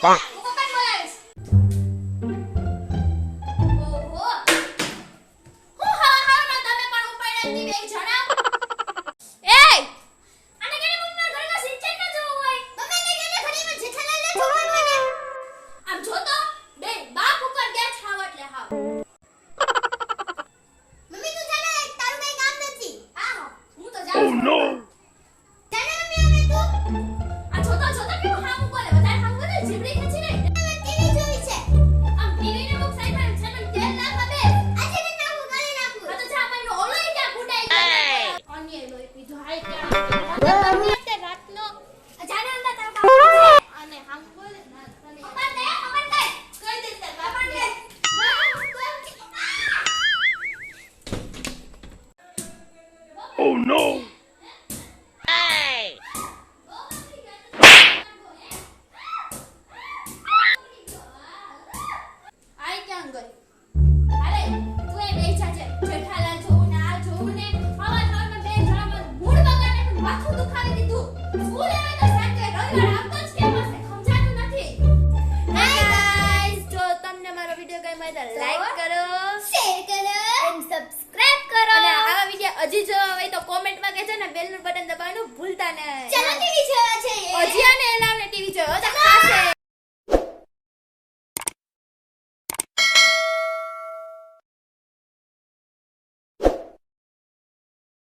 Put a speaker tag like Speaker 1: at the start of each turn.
Speaker 1: હું પપ્પાને બોલાવીશ. ઓહો હું હા તમે પણ ઉપાડ્યા નથી બે જણા. એય આને કેને મમ્મી ઘરમાં સિંચન ન જોવું હોય. મમ્મીને કેને ઘડીમાં જેઠાલાલને જોવાનું મને. આમ જોતો બે બાપ ઉપર ગયા છાવ એટલે હાવ. મમ્મી તું જાને તારું કઈ કામ નથી. હા હું તો જાઉં છું. નો જાને મમ્મી હવે તું. આ જોતો કેવું હાવ બોલે વધારે હાવ બોલે જીબડી ખેંચી લે. ટીવી જોઈ છે. આમ ટીવી ને મુક સાઈડ માં છે ને તેલ નાખવા બે. આજે ને નાખું કાલે નાખું. આ તો જા મહિનો ઓલોય ક્યાં ફૂટાઈ ગયો. અન્ય લોય પીધો હાય ક્યાં. મમ્મી તે રાતનો જાને અંદર તાર બાપ અને હાવ બોલે ના તને. ખબર દે કહી દે તાર બાપાને.
Speaker 2: Oh no!